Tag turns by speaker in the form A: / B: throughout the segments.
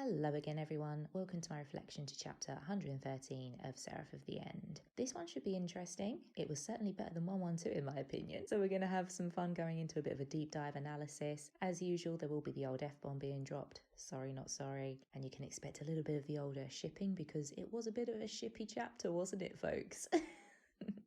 A: Hello again everyone, welcome to my reflection to chapter 113 of Seraph of the End. This one should be interesting. It was certainly better than 112 in my opinion. So we're going to have some fun going into a bit of a deep dive analysis. As usual, there will be the old F-bomb being dropped. Sorry, not sorry. And you can expect a little bit of the older shipping because it was a bit of a shippy chapter, wasn't it, folks?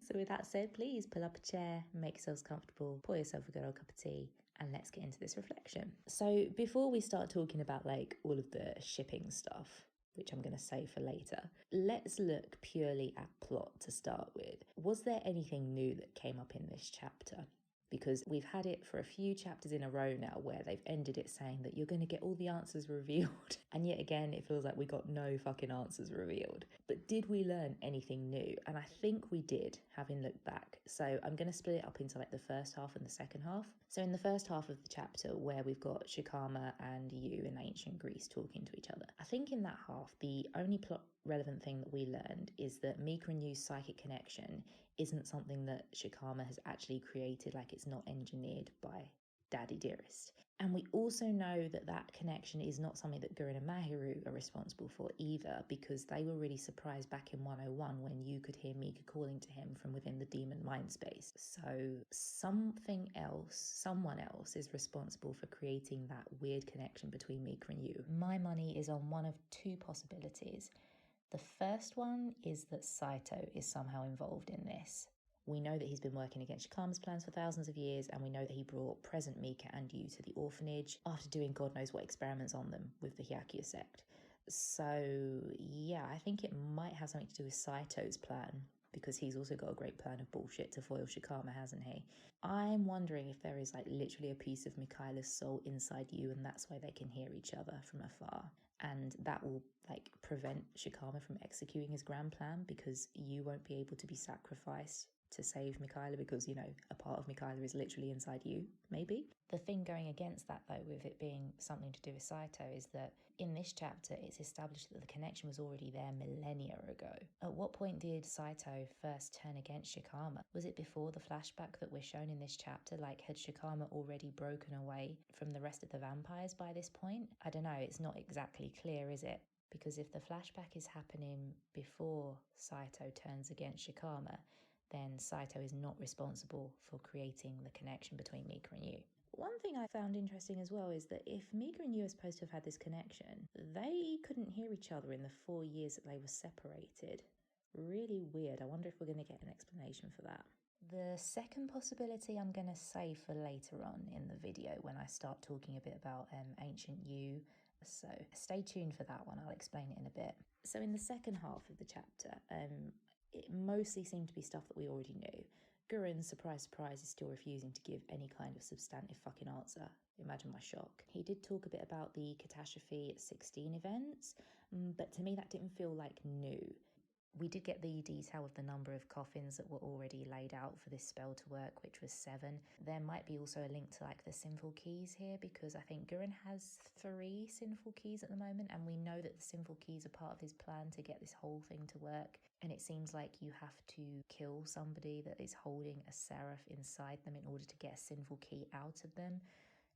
A: So with that said, please pull up a chair, make yourselves comfortable, pour yourself a good old cup of tea, and let's get into this reflection. So before we start talking about like all of the shipping stuff, which I'm going to save for later, let's look purely at plot to start with. Was there anything new that came up in this chapter? Because we've had it for a few chapters in a row now where they've ended it saying that you're going to get all the answers revealed. And yet again, it feels like we got no fucking answers revealed. But did we learn anything new? And I think we did, having looked back. So I'm going to split it up into like the first half and the second half. So in the first half of the chapter where we've got Shikama and Yu in ancient Greece talking to each other, I think in that half, the only plot relevant thing that we learned is that Mika and Yu's psychic connection isn't something that Shikama has actually created, like it's not engineered by Daddy Dearest. And we also know that that connection is not something that Guren and mikayuu are responsible for either, because they were really surprised back in 101 when you could hear Mika calling to him from within the demon mind space. So something else, someone else is responsible for creating that weird connection between Mika and Yu. My money is on one of two possibilities. The first one is that Saito is somehow involved in this. We know that he's been working against Shikama's plans for thousands of years, and we know that he brought present Mika and Yu to the orphanage after doing God knows what experiments on them with the Hyakya sect. So yeah, I think it might have something to do with Saito's plan, because he's also got a great plan of bullshit to foil Shikama, hasn't he? I'm wondering if there is like literally a piece of Mikayla's soul inside Yu, and that's why they can hear each other from afar. And that will like prevent Shikama from executing his grand plan, because Yu won't be able to be sacrificed to save Mikayla because, you know, a part of Mikayla is literally inside Yu, maybe. The thing going against that, though, with it being something to do with Saito, is that in this chapter, it's established that the connection was already there millennia ago. At what point did Saito first turn against Shikama? Was it before the flashback that we're shown in this chapter? Like, had Shikama already broken away from the rest of the vampires by this point? I don't know, it's not exactly clear, is it? Because if the flashback is happening before Saito turns against Shikama, then Saito is not responsible for creating the connection between Mika and Yu. One thing I found interesting as well is that if Mika and Yu are supposed to have had this connection, they couldn't hear each other in the 4 years that they were separated. Really weird. I wonder if we're going to get an explanation for that. The second possibility I'm going to save for later on in the video when I start talking a bit about ancient Yu. So stay tuned for that one. I'll explain it in a bit. So in the second half of the chapter, it mostly seemed to be stuff that we already knew. Guren, surprise, surprise, is still refusing to give any kind of substantive fucking answer. Imagine my shock. He did talk a bit about the catastrophe 16 events, but to me that didn't feel like new. We did get the detail of the number of coffins that were already laid out for this spell to work, which was 7. There might be also a link to like the sinful keys here, because I think Guren has 3 sinful keys at the moment, and we know that the sinful keys are part of his plan to get this whole thing to work. And it seems like you have to kill somebody that is holding a seraph inside them in order to get a sinful key out of them.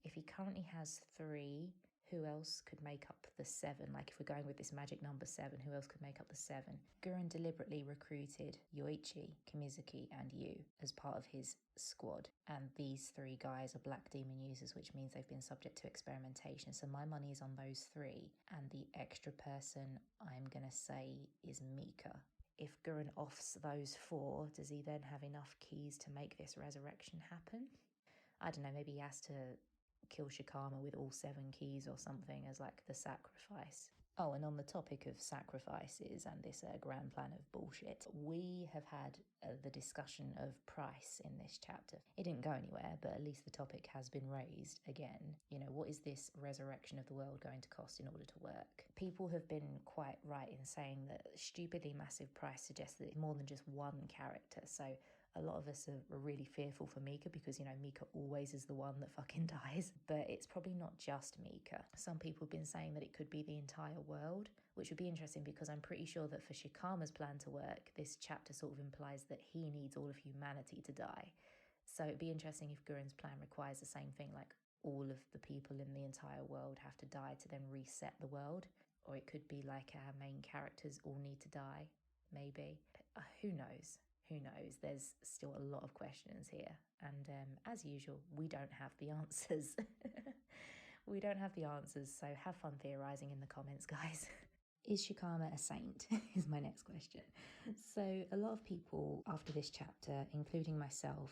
A: If he currently has 3, who else could make up the 7? Like, if we're going with this magic number 7, who else could make up the 7? Guren deliberately recruited Yoichi, Kimizuki, and Yu as part of his squad. And these 3 guys are black demon users, which means they've been subject to experimentation. So my money is on those 3. And the extra person I'm going to say is Mika. If Guren offs those 4, does he then have enough keys to make this resurrection happen? I don't know, maybe he has to kill Shikama with all 7 keys or something as like the sacrifice. Oh, and on the topic of sacrifices and this grand plan of bullshit, we have had the discussion of price in this chapter. It didn't go anywhere, but at least the topic has been raised again. You know, what is this resurrection of the world going to cost in order to work? People have been quite right in saying that stupidly massive price suggests that it's more than just one character. So a lot of us are really fearful for Mika because, you know, Mika always is the one that fucking dies. But it's probably not just Mika. Some people have been saying that it could be the entire world, which would be interesting because I'm pretty sure that for Shikama's plan to work, this chapter sort of implies that he needs all of humanity to die. So it'd be interesting if Guren's plan requires the same thing, like all of the people in the entire world have to die to then reset the world. Or it could be like our main characters all need to die, maybe. Who knows? Who knows? There's still a lot of questions here. And as usual, we don't have the answers. We don't have the answers, so have fun theorising in the comments, guys. Is Shikama a saint? Is my next question. So a lot of people after this chapter, including myself,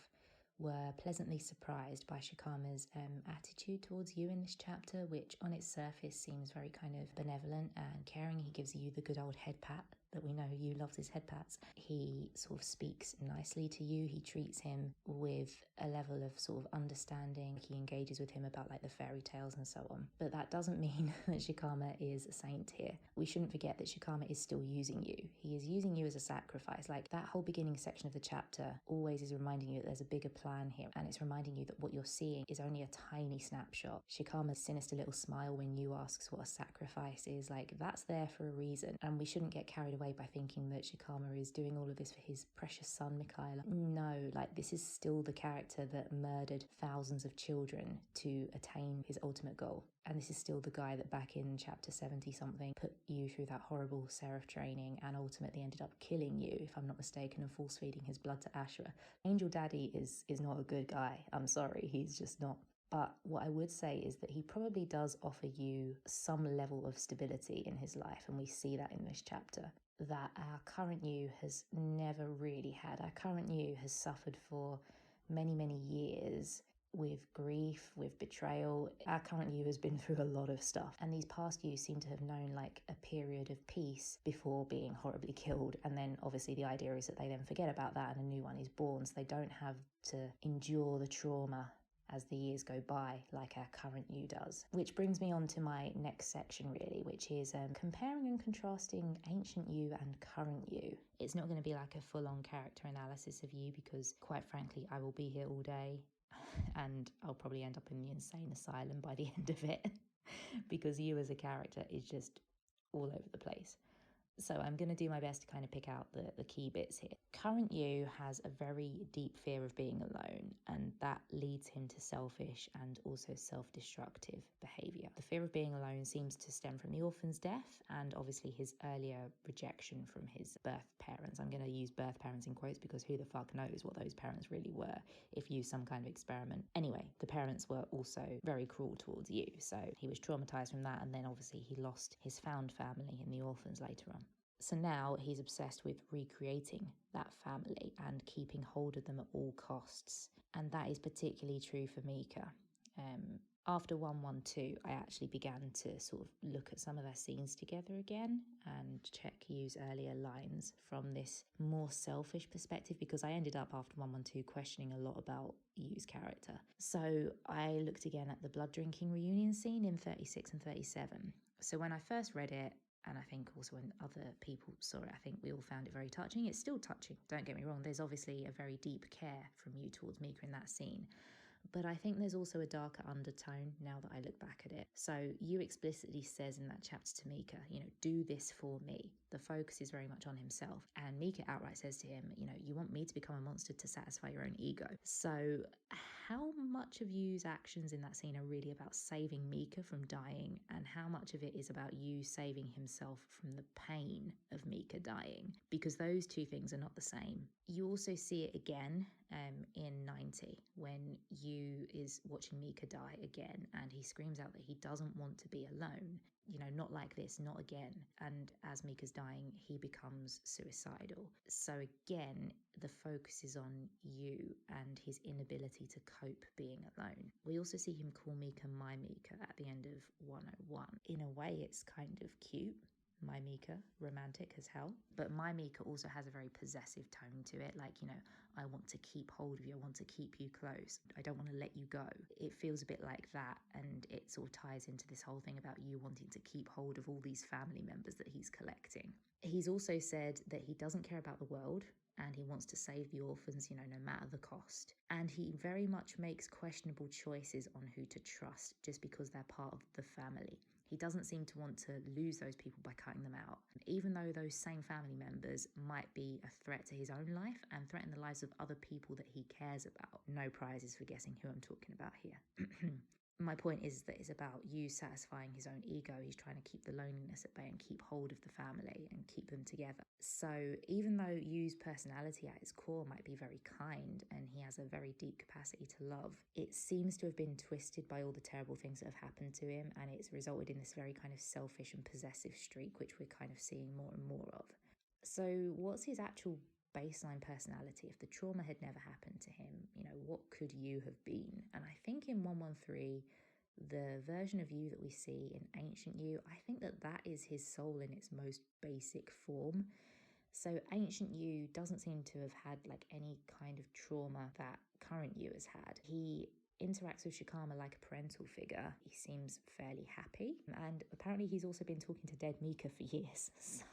A: were pleasantly surprised by Shikama's attitude towards Yu in this chapter, which on its surface seems very kind of benevolent and caring. He gives Yu the good old head pat that we know Yu loves his head pats. He sort of speaks nicely to Yu. He treats him with a level of sort of understanding. He engages with him about like the fairy tales and so on. But that doesn't mean that Shikama is a saint here. We shouldn't forget that Shikama is still using Yu. He is using Yu as a sacrifice. Like that whole beginning section of the chapter always is reminding you that there's a bigger plan here, and it's reminding you that what you're seeing is only a tiny snapshot. Shikama's sinister little smile when Yu asks what a sacrifice is, like that's there for a reason, and we shouldn't get carried away by thinking that Shikama is doing all of this for his precious son Mikayuu. No, like this is still the character that murdered thousands of children to attain his ultimate goal. And this is still the guy that back in chapter 70 something put Yu through that horrible seraph training and ultimately ended up killing Yu, if I'm not mistaken, and force feeding his blood to Ashra. Angel Daddy is not a good guy. I'm sorry, he's just not. But what I would say is that he probably does offer Yu some level of stability in his life, and we see that in this chapter, that our current Yu has never really had. Our current Yu has suffered for many, many years with grief, with betrayal. Our current Yu has been through a lot of stuff, and these past Yu seem to have known like a period of peace before being horribly killed, and then obviously the idea is that they then forget about that and a new one is born, so they don't have to endure the trauma as the years go by like our current Yu does. Which brings me on to my next section really, which is comparing and contrasting ancient Yu and current Yu. It's not going to be like a full-on character analysis of Yu because quite frankly I will be here all day and I'll probably end up in the insane asylum by the end of it because Yu as a character is just all over the place. So I'm going to do my best to kind of pick out the key bits here. Current Yu has a very deep fear of being alone, and that leads him to selfish and also self-destructive behaviour. The fear of being alone seems to stem from the orphan's death and obviously his earlier rejection from his birth parents. I'm going to use birth parents in quotes because who the fuck knows what those parents really were if Yu's some kind of experiment. Anyway, the parents were also very cruel towards Yu, so he was traumatised from that, and then obviously he lost his found family in the orphans later on. So now he's obsessed with recreating that family and keeping hold of them at all costs. And that is particularly true for Mika. After 112, I actually began to sort of look at some of their scenes together again and check Yu's earlier lines from this more selfish perspective, because I ended up after 112 questioning a lot about Yu's character. So I looked again at the blood drinking reunion scene in 36 and 37. So when I first read it, and I think also when other people saw it, I think we all found it very touching. It's still touching, don't get me wrong. There's obviously a very deep care from Yu towards Mika in that scene. But I think there's also a darker undertone now that I look back at it. So Yu explicitly says in that chapter to Mika, do this for me. The focus is very much on himself. And Mika outright says to him, you want me to become a monster to satisfy your own ego. So how much of Yu's actions in that scene are really about saving Mika from dying, and how much of it is about Yu saving himself from the pain of Mika dying? Because those two things are not the same. You also see it again in 90 when Yu is watching Mika die again, and he screams out that he doesn't want to be alone. Not like this, not again. And as Mika's dying, he becomes suicidal. So again, the focus is on Yu and his inability to cope being alone. We also see him call Mika my Mika at the end of 101. In a way, it's kind of cute. My Mika, romantic as hell. But my Mika also has a very possessive tone to it. Like, I want to keep hold of you. I want to keep you close. I don't want to let you go. It feels a bit like that. And it sort of ties into this whole thing about Yu wanting to keep hold of all these family members that he's collecting. He's also said that he doesn't care about the world and he wants to save the orphans, no matter the cost. And he very much makes questionable choices on who to trust just because they're part of the family. He doesn't seem to want to lose those people by cutting them out, even though those same family members might be a threat to his own life and threaten the lives of other people that he cares about. No prizes for guessing who I'm talking about here. My point is that it's about Yu satisfying his own ego. He's trying to keep the loneliness at bay and keep hold of the family and keep them together. So even though Yu's personality at its core might be very kind and he has a very deep capacity to love, it seems to have been twisted by all the terrible things that have happened to him, and it's resulted in this very kind of selfish and possessive streak, which we're kind of seeing more and more of. So what's his actual baseline personality? If the trauma had never happened to him, what could Yu have been? And I think in 113, the version of Yu that we see in Ancient Yu, I think that is his soul in its most basic form. So Ancient Yu doesn't seem to have had like any kind of trauma that current Yu has had. He interacts with Shikama like a parental figure. He seems fairly happy, and apparently he's also been talking to dead Mika for years. So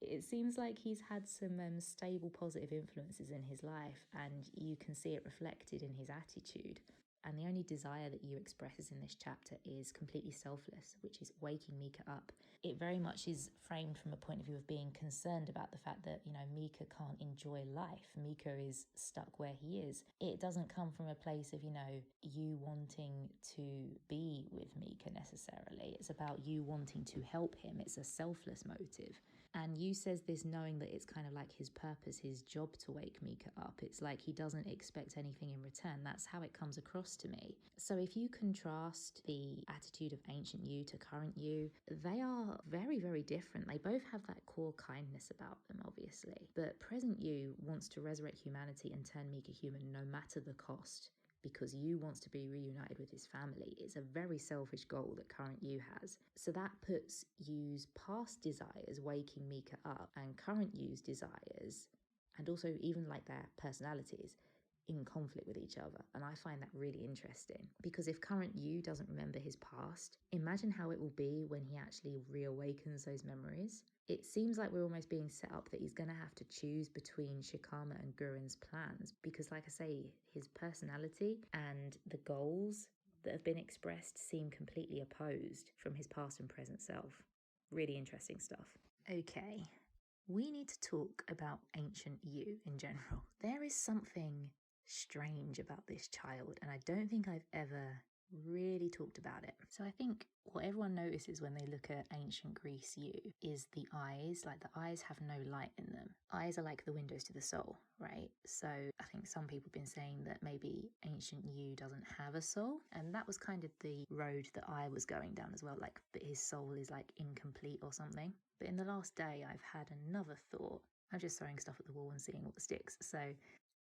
A: it seems like he's had some stable positive influences in his life, and you can see it reflected in his attitude. And the only desire that Yu expresses in this chapter is completely selfless, which is waking Mika up. It very much is framed from a point of view of being concerned about the fact that, Mika can't enjoy life. Mika is stuck where he is. It doesn't come from a place of, Yu wanting to be with Mika necessarily. It's about Yu wanting to help him. It's a selfless motive. And Yu says this knowing that it's kind of like his purpose, his job to wake Mika up. It's like he doesn't expect anything in return. That's how it comes across to me. So if you contrast the attitude of Ancient Yu to current Yu, they are very, very different. They both have that core kindness about them, obviously. But present Yu wants to resurrect humanity and turn Mika human no matter the cost, because Yu wants to be reunited with his family. It's a very selfish goal that current Yu has. So that puts Yu's past desires waking Mika up and current Yu's desires, and also even like their personalities, in conflict with each other. And I find that really interesting, because if current Yu doesn't remember his past, imagine how it will be when he actually reawakens those memories. It seems like we're almost being set up that he's going to have to choose between Shikama and Guren's plans, because like I say, his personality and the goals that have been expressed seem completely opposed from his past and present self. Really interesting stuff. Okay, we need to talk about Ancient Yu in general. There is something strange about this child, and I don't think I've ever really talked about it. So I think what everyone notices when they look at ancient Greece Yu is the eyes. Like, the eyes have no light in them. Eyes are like the windows to the soul, right? So I think some people have been saying that maybe ancient Yu doesn't have a soul, and that was kind of the road that I was going down as well, like that his soul is like incomplete or something. But in the last day I've had another thought. I'm just throwing stuff at the wall and seeing what sticks. So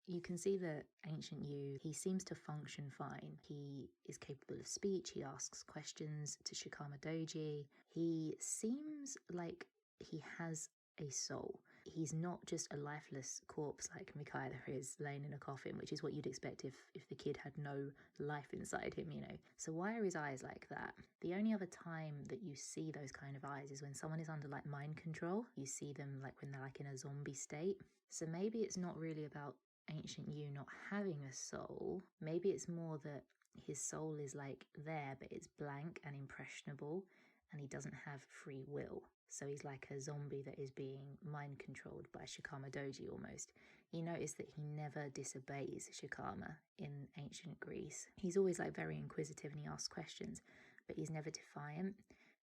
A: you can see that Ancient Yu, he seems to function fine. He is capable of speech. He asks questions to Shikama Doji. He seems like he has a soul. He's not just a lifeless corpse like Mikayuu is, laying in a coffin, which is what you'd expect if the kid had no life inside him, So why are his eyes like that? The only other time that you see those kind of eyes is when someone is under like mind control. You see them like when they're like in a zombie state. So maybe it's not really about Ancient Yu not having a soul. Maybe it's more that his soul is like there, but it's blank and impressionable, and he doesn't have free will. So he's like a zombie that is being mind controlled by Shikama Doji almost. You notice that he never disobeys Shikama in ancient Greece. He's always like very inquisitive and he asks questions, but he's never defiant.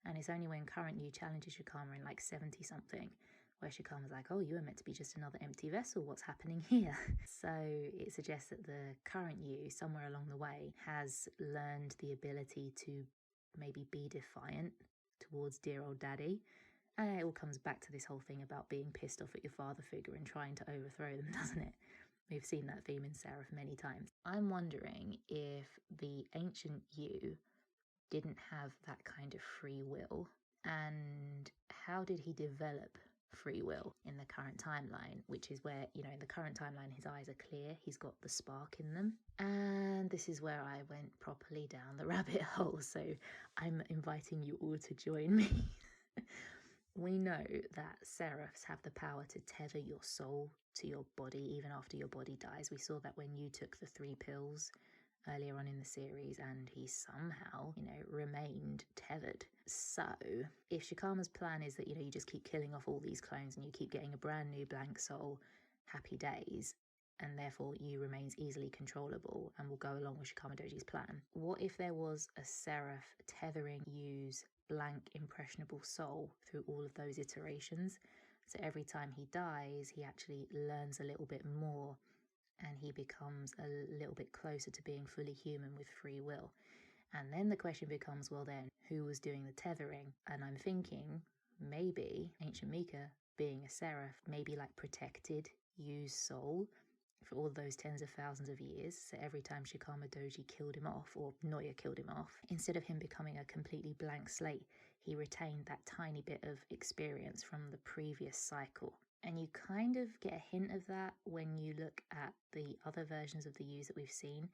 A: And it's only when current Yu challenges Shikama in like 70 something where Shikama's like, oh, you were meant to be just another empty vessel. What's happening here? So it suggests that the current Yu, somewhere along the way, has learned the ability to maybe be defiant towards dear old daddy. And it all comes back to this whole thing about being pissed off at your father figure and trying to overthrow them, doesn't it? We've seen that theme in Seraph many times. I'm wondering if the ancient Yu didn't have that kind of free will, and how did he develop free will in the current timeline, which is where, in the current timeline, his eyes are clear, he's got the spark in them. And this is where I went properly down the rabbit hole, so I'm inviting you all to join me. We know that seraphs have the power to tether your soul to your body even after your body dies. We saw that when you took the 3 pills earlier on in the series, and he somehow, remained tethered. So if Shikama's plan is that, you just keep killing off all these clones and you keep getting a brand new blank soul, happy days, and therefore Yu remains easily controllable and will go along with Shikama Doji's plan. What if there was a seraph tethering Yu's blank, impressionable soul through all of those iterations? So every time he dies, he actually learns a little bit more and he becomes a little bit closer to being fully human with free will. And then the question becomes, well then, who was doing the tethering? And I'm thinking maybe ancient Mika, being a seraph, maybe like protected Yu's soul for all those tens of thousands of years. So every time Shikama Doji killed him off, or Noya killed him off, instead of him becoming a completely blank slate, he retained that tiny bit of experience from the previous cycle. And you kind of get a hint of that when you look at the other versions of the Yus that we've seen.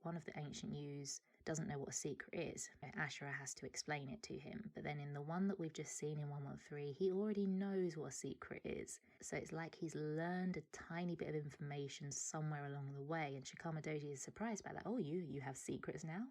A: One of the ancient Yus doesn't know what a secret is. Ashura has to explain it to him. But then in the one that we've just seen in 113, he already knows what a secret is. So it's like he's learned a tiny bit of information somewhere along the way. And Shikama Doji is surprised by that. Oh, you have secrets now?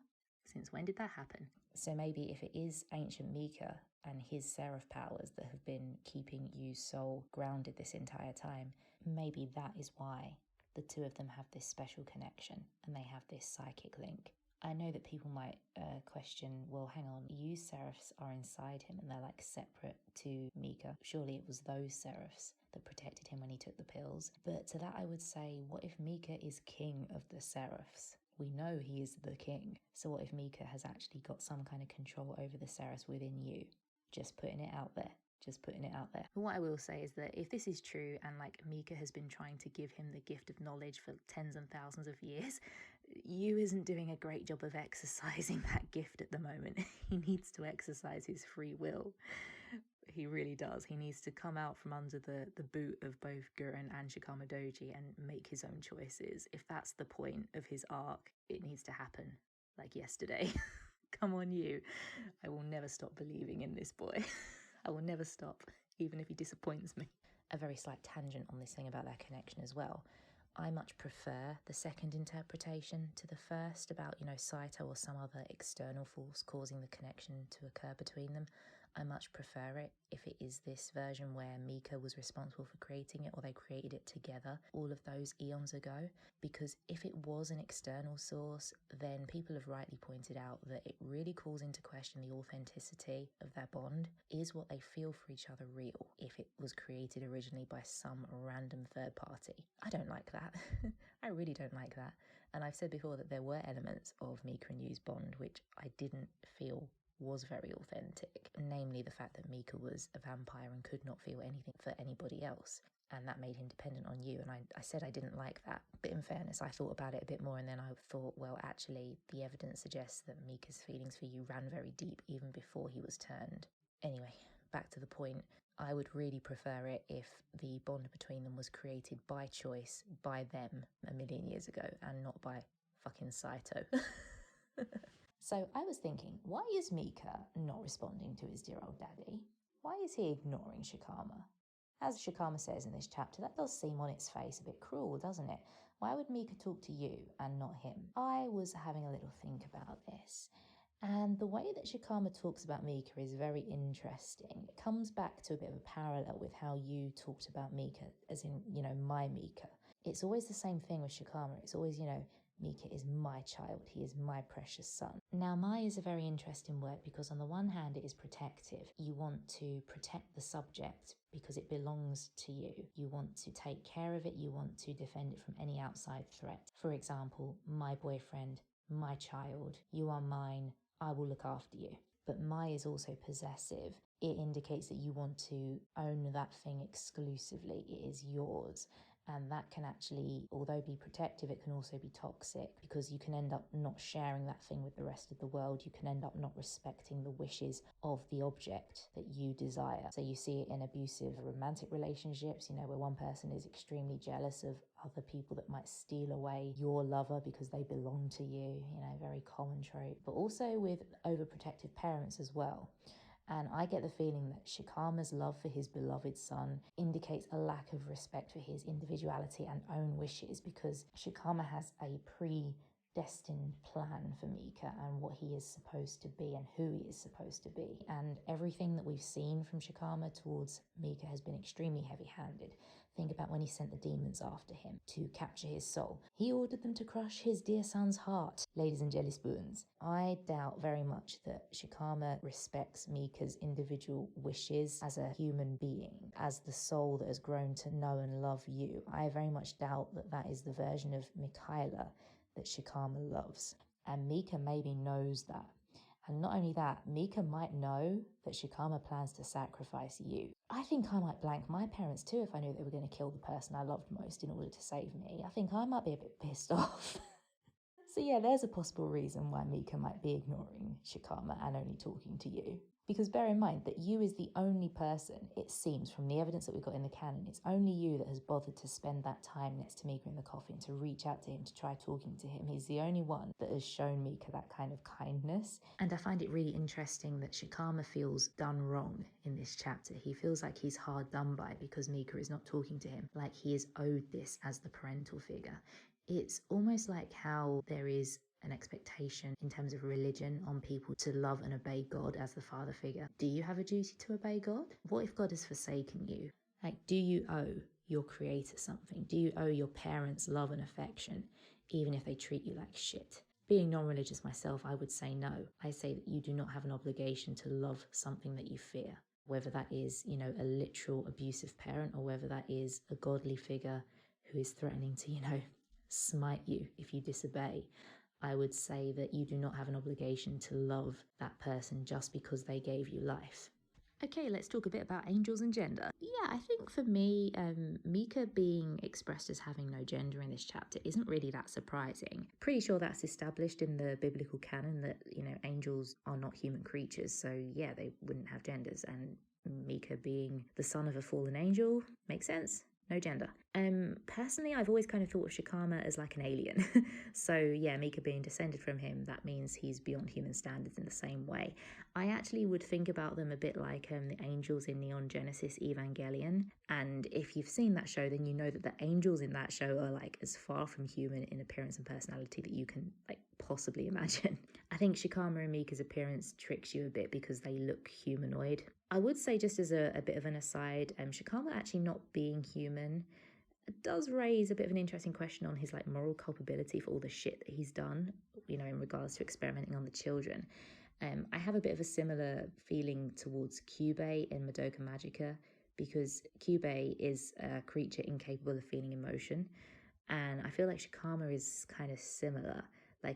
A: Since when did that happen? So maybe if it is ancient Mika and his seraph powers that have been keeping Yu's soul grounded this entire time, maybe that is why the two of them have this special connection and they have this psychic link. I know that people might question, well, hang on, Yu's seraphs are inside him and they're like separate to Mika. Surely it was those seraphs that protected him when he took the pills. But to that I would say, what if Mika is king of the seraphs? We know he is the king. So what if Mika has actually got some kind of control over the seraphs within Yu? Just putting it out there. Just putting it out there. But what I will say is that if this is true and like Mika has been trying to give him the gift of knowledge for tens and thousands of years, Yu isn't doing a great job of exercising that gift at the moment. He needs to exercise his free will. He really does. He needs to come out from under the boot of both Guren and Shikama Doji and make his own choices. If that's the point of his arc, it needs to happen like yesterday. Come on, Yu. I will never stop believing in this boy. I will never stop, even if he disappoints me. A very slight tangent on this thing about their connection as well. I much prefer the second interpretation to the first about, Saito or some other external force causing the connection to occur between them. I much prefer it if it is this version where Mika was responsible for creating it or they created it together all of those eons ago. Because if it was an external source, then people have rightly pointed out that it really calls into question the authenticity of their bond. Is what they feel for each other real if it was created originally by some random third party? I don't like that. I really don't like that. And I've said before that there were elements of Mika and Yu's bond which I didn't feel was very authentic, namely the fact that Mika was a vampire and could not feel anything for anybody else, and that made him dependent on Yu, and I said I didn't like that. But in fairness, I thought about it a bit more, and then I thought, well, actually, the evidence suggests that Mika's feelings for Yu ran very deep even before he was turned. Anyway, back to the point, I would really prefer it if the bond between them was created by choice, by them, 1,000,000 years ago, and not by fucking Saito. So I was thinking, why is Mika not responding to his dear old daddy? Why is he ignoring Shikama? As Shikama says in this chapter, that does seem on its face a bit cruel, doesn't it? Why would Mika talk to Yu and not him? I was having a little think about this. And the way that Shikama talks about Mika is very interesting. It comes back to a bit of a parallel with how Yu talked about Mika, as in, my Mika. It's always the same thing with Shikama. It's always, Mika is my child, he is my precious son. Now, mai is a very interesting word because on the one hand it is protective. You want to protect the subject because it belongs to you. You want to take care of it, you want to defend it from any outside threat. For example, my boyfriend, my child, you are mine, I will look after you. But mai is also possessive. It indicates that you want to own that thing exclusively. It is yours. And that can actually, although be protective, it can also be toxic because you can end up not sharing that thing with the rest of the world. You can end up not respecting the wishes of the object that you desire. So you see it in abusive romantic relationships, where one person is extremely jealous of other people that might steal away your lover because they belong to you, very common trope. But also with overprotective parents as well. And I get the feeling that Shikama's love for his beloved son indicates a lack of respect for his individuality and own wishes because Shikama has a destined plan for Mika and what he is supposed to be and who he is supposed to be. And everything that we've seen from Shikama towards Mika has been extremely heavy-handed. Think about when he sent the demons after him to capture his soul. He ordered them to crush his dear son's heart. Ladies and jelly spoons, I doubt very much that Shikama respects Mika's individual wishes as a human being, as the soul that has grown to know and love you. I very much doubt that that is the version of Mikayuu that Shikama loves. And Mika maybe knows that. And not only that, Mika might know that Shikama plans to sacrifice you. I think I might blank my parents too if I knew they were going to kill the person I loved most in order to save me. I think I might be a bit pissed off. So yeah, there's a possible reason why Mika might be ignoring Shikama and only talking to you. Because bear in mind that Yu is the only person, it seems from the evidence that we've got in the canon, it's only Yu that has bothered to spend that time next to Mika in the coffin, to reach out to him, to try talking to him. He's the only one that has shown Mika that kind of kindness. And I find it really interesting that Shikama feels done wrong in this chapter. He feels like he's hard done by because Mika is not talking to him, like he is owed this as the parental figure. It's almost like how there is an expectation in terms of religion on people to love and obey God as the father figure. Do you have a duty to obey God? What if God has forsaken you? Like, do you owe your creator something? Do you owe your parents love and affection, even if they treat you like shit? Being non-religious myself, I would say no. I say that you do not have an obligation to love something that you fear. Whether that is, a literal abusive parent or whether that is a godly figure who is threatening to, smite you if you disobey. I would say that you do not have an obligation to love that person just because they gave you life. Okay, let's talk a bit about angels and gender. Yeah, I think for me, Mika being expressed as having no gender in this chapter isn't really that surprising. Pretty sure that's established in the biblical canon that, angels are not human creatures, so yeah, they wouldn't have genders, and Mika being the son of a fallen angel makes sense. No gender. Personally, I've always kind of thought of Shikama as like an alien. So yeah, Mika being descended from him, that means he's beyond human standards in the same way. I actually would think about them a bit like the angels in Neon Genesis Evangelion. And if you've seen that show, then you know that the angels in that show are like as far from human in appearance and personality that you can possibly imagine. I think Shikama and Mika's appearance tricks you a bit because they look humanoid. I would say, just as a bit of an aside, Shikama actually not being human does raise a bit of an interesting question on his moral culpability for all the shit that he's done, in regards to experimenting on the children. I have a bit of a similar feeling towards Kyubey in Madoka Magica, because Kyubey is a creature incapable of feeling emotion, and I feel like Shikama is kind of similar.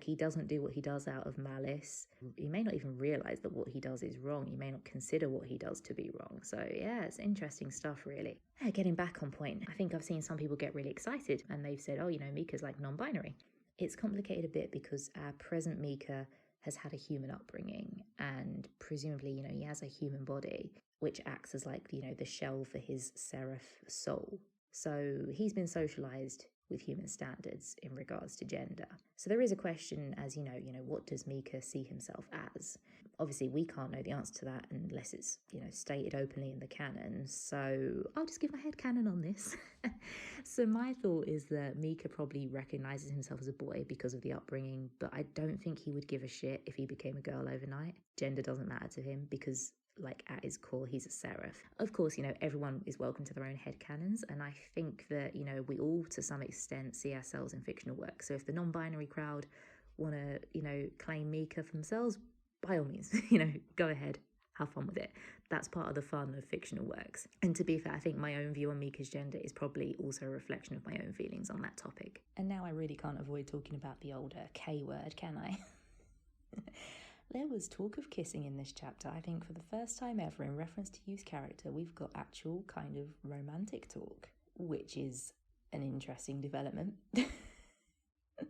A: He doesn't do what he does out of malice. He may not even realize that what he does is wrong. He may not consider what he does to be wrong. So yeah, it's interesting stuff, really. Getting back on point, I think I've seen some people get really excited and they've said, oh, Mika's non-binary. It's complicated a bit because our present Mika has had a human upbringing, and presumably, he has a human body, which acts as the shell for his seraph soul. So he's been socialized with human standards in regards to gender. So there is a question as, what does Mika see himself as? Obviously, we can't know the answer to that unless it's, stated openly in the canon. So I'll just give my head canon on this. So my thought is that Mika probably recognizes himself as a boy because of the upbringing, but I don't think he would give a shit if he became a girl overnight. Gender doesn't matter to him because at his core, he's a seraph. Of course, everyone is welcome to their own headcanons, and I think that, we all, to some extent, see ourselves in fictional work. So if the non-binary crowd want to, claim Mika for themselves, by all means, go ahead, have fun with it. That's part of the fun of fictional works. And to be fair, I think my own view on Mika's gender is probably also a reflection of my own feelings on that topic. And now I really can't avoid talking about the older K word, can I? There was talk of kissing in this chapter. I think for the first time ever, in reference to Yu's character, we've got actual kind of romantic talk, which is an interesting development.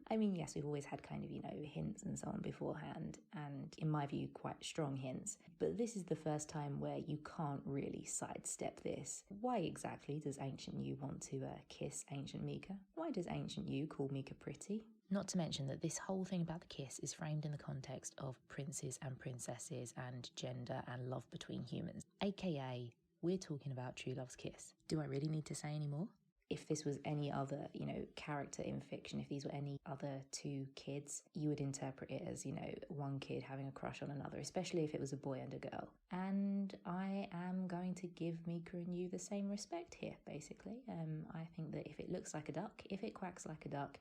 A: I mean, yes, we've always had kind of, hints and so on beforehand, and in my view, quite strong hints. But this is the first time where you can't really sidestep this. Why exactly does Ancient Yu want to kiss Ancient Mika? Why does Ancient Yu call Mika pretty? Not to mention that this whole thing about the kiss is framed in the context of princes and princesses and gender and love between humans. AKA, we're talking about true love's kiss. Do I really need to say any more? if this was any other, character in fiction, if these were any other two kids, you would interpret it as, one kid having a crush on another, especially if it was a boy and a girl. And I am going to give Mika and Yu the same respect here, basically. I think that if it looks like a duck, if it quacks like a duck,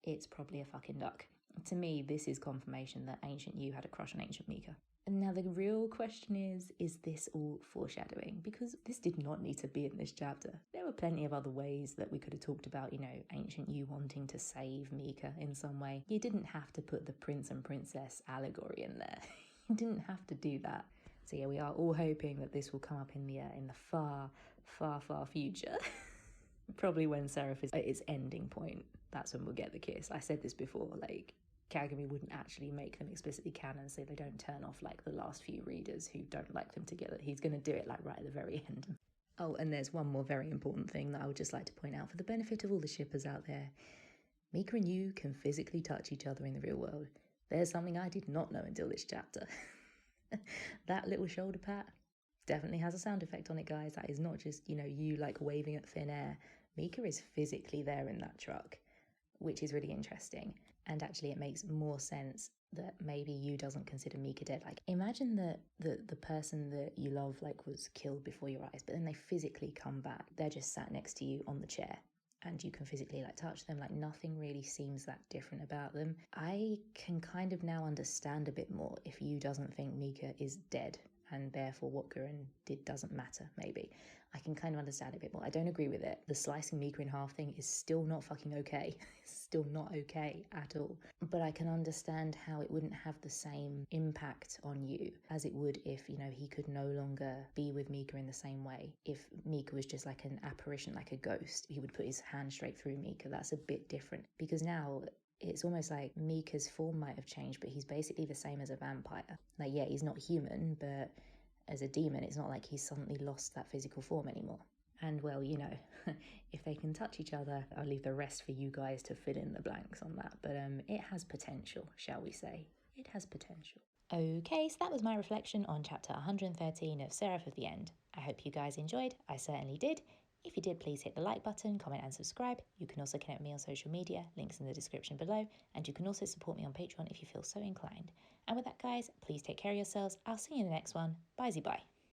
A: it's probably a fucking duck. To me, this is confirmation that Ancient Yu had a crush on Ancient Mika. And now the real question is this all foreshadowing? Because this did not need to be in this chapter. There were plenty of other ways that we could have talked about, Ancient Yu wanting to save Mika in some way. You didn't have to put the prince and princess allegory in there. You didn't have to do that. So yeah, we are all hoping that this will come up in the far, far, far future. Probably when Seraph is at its ending point. That's when we'll get the kiss. I said this before, Kagami wouldn't actually make them explicitly canon so they don't turn off the last few readers who don't like them together. He's going to do it right at the very end. Oh, and there's one more very important thing that I would just like to point out for the benefit of all the shippers out there. Mika and Yu can physically touch each other in the real world. There's something I did not know until this chapter. That little shoulder pat definitely has a sound effect on it, guys. That is not just, you waving at thin air. Mika is physically there in that truck, which is really interesting. And actually it makes more sense that maybe Yu doesn't consider Mika dead. Imagine that the person that you love was killed before your eyes, but then they physically come back. They're just sat next to you on the chair and you can physically touch them. Nothing really seems that different about them. I can kind of now understand a bit more if Yu doesn't think Mika is dead and therefore what Guren did doesn't matter, maybe. I can kind of understand it a bit more. I don't agree with it. The slicing Mika in half thing is still not fucking okay. It's still not okay at all. But I can understand how it wouldn't have the same impact on Yu as it would if, he could no longer be with Mika in the same way. If Mika was just an apparition, like a ghost, he would put his hand straight through Mika. That's a bit different. Because now it's almost like Mika's form might have changed, but he's basically the same as a vampire. Yeah, he's not human, but as a demon, it's not like he's suddenly lost that physical form anymore. And well, if they can touch each other, I'll leave the rest for you guys to fill in the blanks on that. But it has potential, shall we say. It has potential. Okay, so that was my reflection on chapter 113 of Seraph of the End. I hope you guys enjoyed. I certainly did. If you did, please hit the like button, comment and subscribe. You can also connect with me on social media, links in the description below, and you can also support me on Patreon if you feel so inclined. And with that, guys, please take care of yourselves. I'll see you in the next one. Bye-bye.